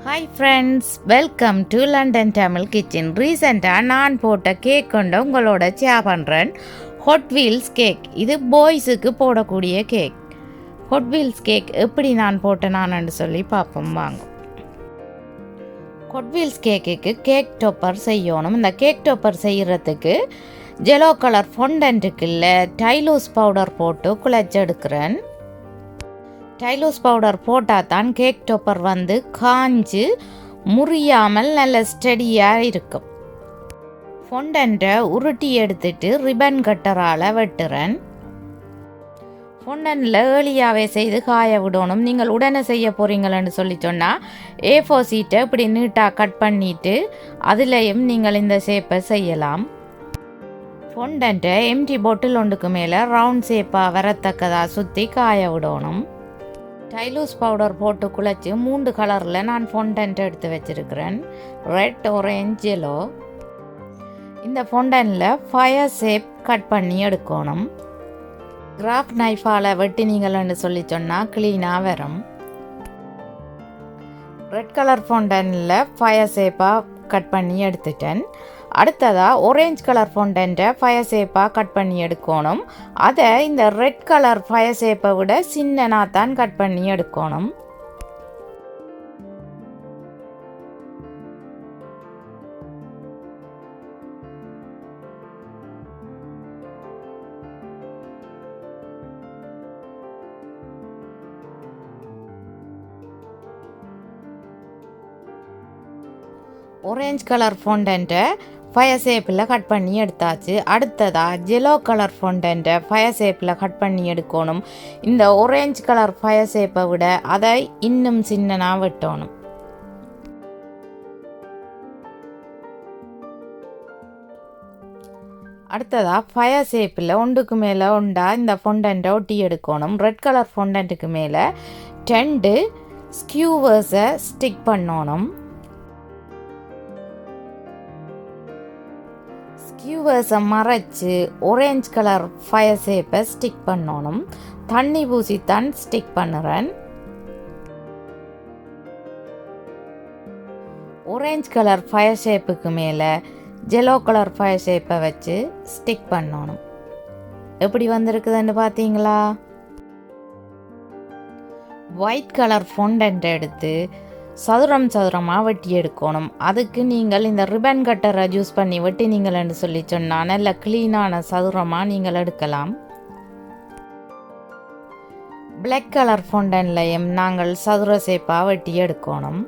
Hi friends, welcome to London Tamil kitchen. ரீசெண்டாக நான் போட்ட கேக் கொண்டு உங்களோட ஷேர் பண்ணுறேன். ஹாட்வீல்ஸ் கேக். இது பாய்ஸுக்கு போடக்கூடிய கேக். ஹாட்வீல்ஸ் கேக் எப்படி நான் போட்டேனான்னு சொல்லி பார்ப்போம் வாங்க. ஹாட்வீல்ஸ் கேக்குக்கு கேக் டோப்பர் செய்யணும். இந்த கேக் டோப்பர் செய்கிறதுக்கு ஜெலோ கலர் ஃபொண்டன்ட்டுக்குள்ள டைலோஸ் பவுடர் போட்டு குழைச்செடுக்கிறேன். டைலோஸ் பவுடர் போட்டால் தான் கேக் டோப்பர் வந்து காஞ்சு முறியாமல் நல்ல ஸ்டெடியாக இருக்கும். ஃபொண்டன்ட்டை உருட்டி எடுத்துட்டு ரிப்பன் கட்டரால் வெட்டுறேன். ஃபொண்டன்ட்டில் ஏர்லியாகவே செய்து காய விடணும். நீங்கள் உடனே செய்ய போகிறீங்களன்னு சொல்லி சொன்னால் A4 சீட்டை இப்படி நீட்டாக கட் பண்ணிவிட்டு அதுலேயும் நீங்கள் இந்த ஷேப்பை செய்யலாம். ஃபொண்டன்ட்டை எம்டி பாட்டில் ஒன்றுக்கு மேலே ரவுண்ட் ஷேப்பாக வரத்தக்கதாக சுற்றி காய விடணும். டைலோஸ் பவுடர் போட்டு குழைச்சி 3 கலரில் நான் ஃபொண்டன்ட் எடுத்து வச்சுருக்கிறேன். Red, orange, yellow. இந்த ஃபொண்டனில் ஃபயர் ஷேப் கட் பண்ணி எடுக்கணும். கிராஃப்ட் நைஃபால் வெட்டினீங்கள்னு சொல்லி சொன்னால் க்ளீனாக வரும். ரெட் கலர் ஃபொண்டனில் ஃபயர் ஷேப்பாக கட் பண்ணி எடுத்துட்டேன். அடுத்ததாக ஆரஞ்சு கலர் ஃபொண்டன்ட்டை ஃபயர் ஷேப்பாக கட் பண்ணி எடுக்கணும். அதை இந்த ரெட் கலர் ஃபயர் ஷேப்பை விட சின்னனாக தான் கட் பண்ணி எடுக்கணும். ஆரஞ்சு கலர் ஃபொண்டன்ட்டை ஃபயர் ஷேப்பில் கட் பண்ணி எடுத்தாச்சு. அடுத்ததாக ஜெலோ கலர் ஃபொண்டன்ட்டை ஃபயர் ஷேப்பில் கட் பண்ணி எடுக்கணும். இந்த ஆரஞ்சு கலர் ஃபயர் ஷேப்பை விட அதை இன்னும் சின்னனாக வெட்டணும். அடுத்ததாக ஃபயர் ஷேப்பில் ஒன்றுக்கு மேலே உண்டா இந்த ஃபொண்டன்ட்டை ஒட்டி எடுக்கணும். ரெட் கலர் ஃபொண்டன்ட்டுக்கு மேலே 2 ஸ்கியூவர்ஸை ஸ்டிக் பண்ணணும். ஸ்கியூவர்ஸை மறைச்சு ஆரஞ்சு கலர் ஃபயர் ஷேப்பை ஸ்டிக் பண்ணணும். தண்ணி பூசித்தான் ஸ்டிக் பண்ணுறேன். ஆரஞ்சு கலர் ஃபயர் ஷேப்புக்கு மேலே ஜெலோ கலர் ஃபயர் ஷேப்பை வச்சு ஸ்டிக் பண்ணணும். எப்படி வந்திருக்குதுன்னு பார்த்தீங்களா? ஒயிட் கலர் ஃபொண்டன்ட் எடுத்து சதுரம் சதுரமாக வெட்டி எடுக்கணும். அதுக்கு நீங்கள் இந்த ரிப்பன் கட்டரை யூஸ் பண்ணி வெட்டினீங்கள்னு சொல்லி சொன்னால் நல்ல க்ளீனான சதுரமாக நீங்கள் எடுக்கலாம். பிளாக் கலர் ஃபொண்டன்லையும் நாங்கள் சதுர ஷேப்பாக வெட்டி எடுக்கணும்.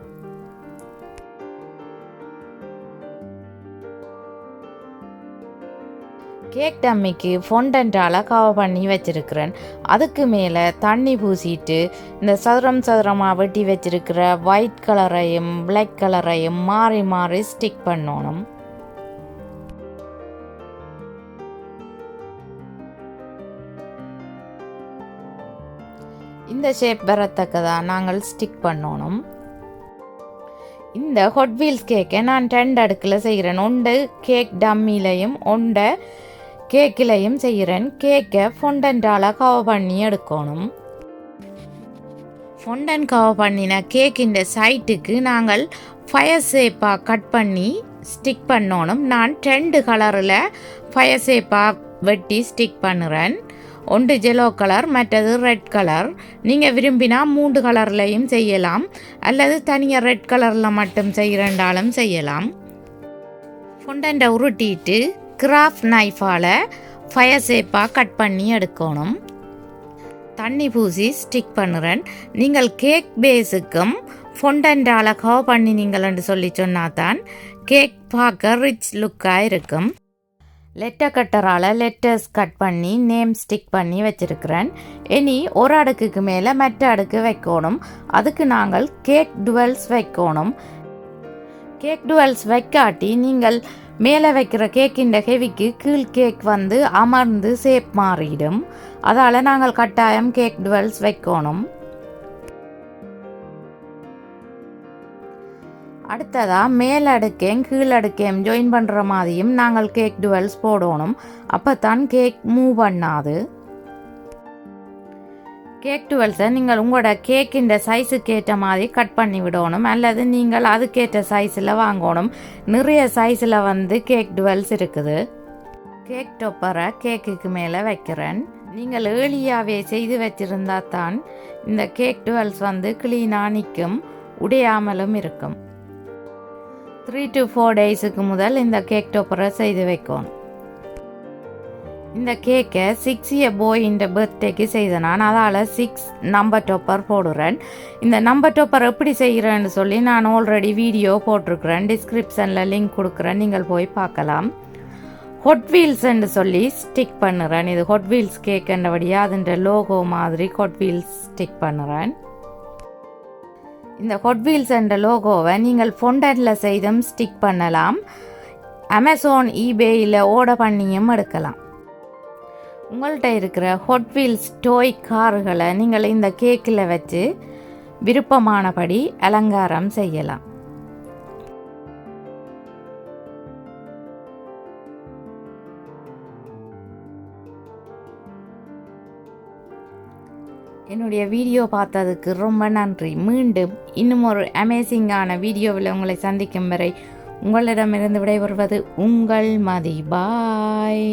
கேக் டம்மிக்கு ஃபொண்டன்ட்டால் கவர் பண்ணி வச்சுருக்கிறேன். அதுக்கு மேலே தண்ணி பூசிட்டு இந்த சதுரம் சதுரமாக வெட்டி வச்சுருக்கிற ஒயிட் கலரையும் பிளாக் கலரையும் மாறி மாறி ஸ்டிக் பண்ணணும். இந்த ஷேப் வரத்தக்கதாக நாங்கள் ஸ்டிக் பண்ணணும். இந்த ஹாட்வீல்ஸ் கேக்கை நான் 2 அடுக்கில் செய்கிறேன். ஒன்று கேக் டம்மிலையும் ஒன்றை கேக்கிலையும் செய்கிறேன். கேக்கை ஃபொண்டன்ட்டால் கவர் பண்ணி எடுக்கணும். ஃபொண்டன் கவர் பண்ணின கேக்கின் சைட்டுக்கு நாங்கள் ஃபயர் ஷேப்பாக கட் பண்ணி ஸ்டிக் பண்ணணும். நான் 2 கலரில் ஃபயர் ஷேப்பாக வெட்டி ஸ்டிக் பண்ணுறேன். ஒன்று ஜெலோ கலர், மற்றது ரெட் கலர். நீங்கள் விரும்பினா 3 கலர்லையும் செய்யலாம், அல்லது தனியாக ரெட் கலரில் மட்டும் செய்கிறண்டாலும் செய்யலாம். ஃபொண்டன்ட்டை உருட்டிட்டு கிராஃப்ட் நைஃபால் ஃபயர் ஷேப்பாக கட் பண்ணி எடுக்கணும். தண்ணி பூசி ஸ்டிக் பண்ணுறேன். நீங்கள் கேக் பேஸுக்கும் ஃபொண்டன்ட்டால் கவர் பண்ணினீங்கள்னு சொல்லி சொன்னால் தான் கேக் பார்க்க ரிச் லுக்காக இருக்கும். லெட்டர் கட்டரால் லெட்டர்ஸ் கட் பண்ணி நேம் ஸ்டிக் பண்ணி வச்சுருக்கிறேன். இனி ஒரு அடுக்குக்கு மேலே மற்ற அடுக்கு வைக்கணும். அதுக்கு நாங்கள் கேக் டுவெல்ஸ் வைக்கணும். கேக் டுவெல்ஸ் வைக்காட்டி நீங்கள் மேலே வைக்கிற கேக்கின் ஹெவிக்கு கீழ் கேக் வந்து அமர்ந்து ஷேப் மாறிடும். அதால் நாங்கள் கட்டாயம் கேக் டுவெல்ஸ் வைக்கணும். அடுத்ததாக மேலடுக்கையும் கீழடுக்கையும் ஜாயின் பண்ணுற மாதிரியும் நாங்கள் கேக் டுவெல்ஸ் போடணும். அப்போ தான் கேக் மூவ் பண்ணாது. கேக் டுவெல்ஸை நீங்கள் உங்களோட கேக்கின் சைஸுக்கு ஏற்ற மாதிரி கட் பண்ணி விடணும், அல்லது நீங்கள் அதுக்கேற்ற சைஸில் வாங்கணும். நிறைய சைஸில் வந்து கேக் டுவெல்ஸ் இருக்குது. கேக் டொப்பரை கேக்குக்கு மேலே வைக்கிறேன். நீங்கள் ஏர்லியாகவே செய்து வச்சிருந்தா தான் இந்த கேக் டுவெல்ஸ் வந்து க்ளீனாக நிற்கும், உடையாமலும் இருக்கும். 3 to 4 டேஸுக்கு முதல் இந்த கேக் டொப்பரை செய்து வைக்கணும். இந்த கேக்கை 6 year பாயின் பர்த்டேக்கு செய்த நான் அதால் 6 நம்பர் டொப்பர் போடுறேன். இந்த நம்பர் டொப்பர் எப்படி செய்கிறேன்னு சொல்லி நான் ஆல்ரெடி வீடியோ போட்டிருக்கிறேன், டிஸ்கிரிப்ஷனில் லிங்க் கொடுக்குறேன், நீங்கள் போய் பார்க்கலாம். ஹொட்வீல்ஸ்ன்னு சொல்லி ஸ்டிக் பண்ணுறேன். இது ஹொட்வீல்ஸ் கேக்குன்றபடியாக அதுன்ற லோகோ மாதிரி ஹொட்வீல்ஸ் ஸ்டிக் பண்ணுறேன். இந்த ஹொட்வீல்ஸ் என்ற லோகோவை நீங்கள் ஃபொண்டன்ட்டில் செய்தும் ஸ்டிக் பண்ணலாம், அமேசான் ஈபேயில் ஆர்டர் பண்ணியும் எடுக்கலாம். உங்கள்கிட்ட இருக்கிற ஹொட்வீல்ஸ் டோய் கார்களை நீங்கள் இந்த கேக்கில் வச்சு விருப்பமானபடி அலங்காரம் செய்யலாம். என்னுடைய வீடியோ பார்த்ததுக்கு ரொம்ப நன்றி. மீண்டும் இன்னும் ஒரு அமேசிங்கான வீடியோவில் உங்களை சந்திக்கும் வரை உங்களிடமிருந்து விடைபெறுவது உங்கள் மதி. பாய்.